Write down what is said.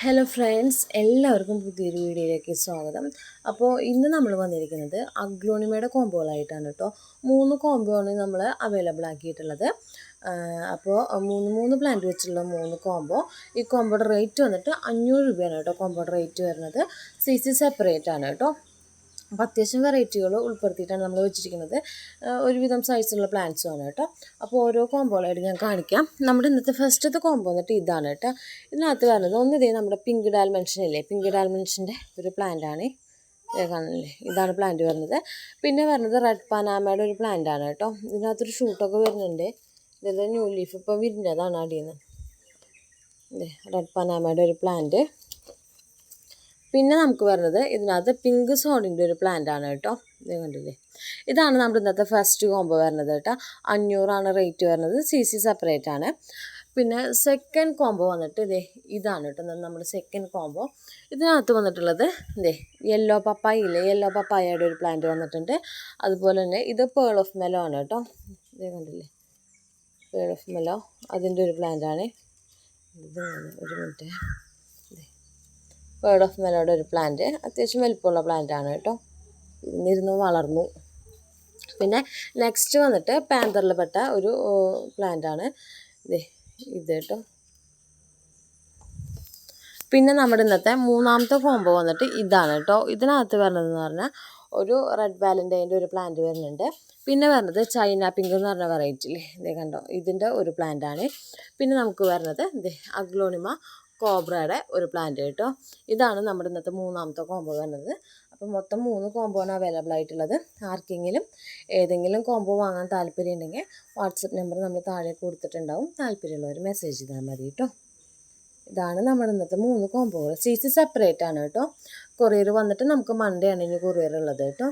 Hello friends, എല്ലാവർക്കും പുതിയൊരു വീഡിയോയിലേക്ക് സ്വാഗതം. അപ്പോൾ ഇന്ന് നമ്മൾ വന്നിരിക്കുന്നത് അഗ്ലോണിമയുടെ കോംബോകളായിട്ടാണ് കേട്ടോ. 3 കോംബോ ആണ് നമ്മൾ അവൈലബിൾ ആക്കിയിട്ടുള്ളത്. അപ്പോൾ മൂന്ന് പ്ലാന്റ് വെച്ചുള്ള 3 കോംബോ. ഈ കോംബോയുടെ റേറ്റ് വന്നിട്ട് 500 രൂപയാണ് കേട്ടോ. കോംബോയുടെ റേറ്റ് വരുന്നത് CC സെപ്പറേറ്റ് ആണ് കേട്ടോ. അപ്പോൾ അത്യാവശ്യം വെറൈറ്റികൾ ഉൾപ്പെടുത്തിയിട്ടാണ് നമ്മൾ വെച്ചിരിക്കുന്നത്. ഒരുവിധം സൈസുള്ള പ്ലാന്റ്സും ആണ് കേട്ടോ. അപ്പോൾ ഓരോ കോംബോകളായിട്ട് ഞാൻ കാണിക്കാം. നമ്മുടെ ഇന്നത്തെ ഫസ്റ്റത്തെ കോംബോ വന്നിട്ട് ഇതാണ് കേട്ടോ. ഇതിനകത്ത് വരുന്നത് ഒന്നിതേ നമ്മുടെ പിങ്ക് ഡാൽമെൻഷൻ ഇല്ലേ, പിങ്ക് ഡാൽമെൻഷൻ്റെ ഒരു പ്ലാന്റ് ആണ്. കാണില്ലേ, ഇതാണ് പ്ലാന്റ് വരുന്നത്. പിന്നെ വരുന്നത് റെഡ് പനാമയുടെ ഒരു പ്ലാന്റ് ആണ് കേട്ടോ. ഇതിനകത്തൊരു ഷൂട്ടൊക്കെ വരുന്നുണ്ട്. ഇത് ന്യൂ ലീഫ് ഇപ്പോൾ വിരിഞ്ഞതാണ് അടിയിൽ നിന്ന്. റെഡ് പനാമയുടെ ഒരു പ്ലാന്റ്. പിന്നെ നമുക്ക് വരുന്നത് ഇതിനകത്ത് പിങ്ക് സോഡിൻ്റെ ഒരു പ്ലാന്റ് ആണ് കേട്ടോ. ഇത് കണ്ടില്ലേ, ഇതാണ് നമ്മുടെ ഇന്നത്തെ ഫസ്റ്റ് കോംബോ വരുന്നത് കേട്ടോ. 500 റേറ്റ് വരുന്നത്. CC സെപ്പറേറ്റ് ആണ്. പിന്നെ സെക്കൻഡ് കോംബോ വന്നിട്ട് ഇതാണ് കേട്ടോ നമ്മുടെ സെക്കൻഡ് കോംബോ. ഇതിനകത്ത് വന്നിട്ടുള്ളത് യെല്ലോ പപ്പായ ഇല്ലേ, യെല്ലോ പപ്പായയുടെ ഒരു പ്ലാന്റ് വന്നിട്ടുണ്ട്. അതുപോലെ തന്നെ ഇത് പേൾ ഓഫ് മെലോ ആണ് കേട്ടോ. ഇത് കണ്ടില്ലേ, പേൾ ഓഫ് മെലോ അതിൻ്റെ ഒരു പ്ലാന്റ് ആണ്. ഇത് ഒരു മിനിറ്റ്, പേൾ ഓഫ് മെലോയുടെ ഒരു പ്ലാന്റ് അത്യാവശ്യം വലിപ്പമുള്ള പ്ലാന്റ് ആണ് കേട്ടോ. ഇരുന്ന് വളർന്നു. പിന്നെ നെക്സ്റ്റ് വന്നിട്ട് പാന്തറിൽ പെട്ട ഒരു പ്ലാന്റ് ആണ് ഇത് കേട്ടോ. പിന്നെ നമ്മുടെ ഇന്നത്തെ മൂന്നാമത്തെ കോംബോ വന്നിട്ട് ഇതാണ് കേട്ടോ. ഇതിനകത്ത് വരുന്നതെന്ന് പറഞ്ഞാൽ ഒരു റെഡ് വാലൻ്റൈൻ്റെ ഒരു പ്ലാന്റ് വരുന്നുണ്ട്. പിന്നെ വരുന്നത് ചൈന പിങ്ക് എന്ന് പറഞ്ഞ വെറൈറ്റി ഇതേ കണ്ടോ, ഇതിൻ്റെ ഒരു പ്ലാന്റ് ആണ്. പിന്നെ നമുക്ക് വരുന്നത് അഗ്ലോണിമ കോബ്രയുടെ ഒരു പ്ലാന്റ് കേട്ടോ. ഇതാണ് നമ്മുടെ ഇന്നത്തെ മൂന്നാമത്തെ കോംബോ വരുന്നത്. അപ്പോൾ മൊത്തം 3 കോംബോ ആണ് അവൈലബിൾ ആയിട്ടുള്ളത്. ആർക്കെങ്കിലും ഏതെങ്കിലും കോംബോ വാങ്ങാൻ താല്പര്യം ഉണ്ടെങ്കിൽ വാട്സപ്പ് നമ്പർ നമ്മൾ താഴെ കൊടുത്തിട്ടുണ്ടാവും. താല്പര്യമുള്ളവർ മെസ്സേജ് ചെയ്താൽ മതി കേട്ടോ. ഇതാണ് നമ്മുടെ ഇന്നത്തെ 3 കോംബോകൾ. CC സെപ്പറേറ്റ് ആണ് കേട്ടോ. കൊറിയർ വന്നിട്ട് നമുക്ക് മൺഡേ ആണ് ഇനി കൊറിയർ ഉള്ളത് കേട്ടോ.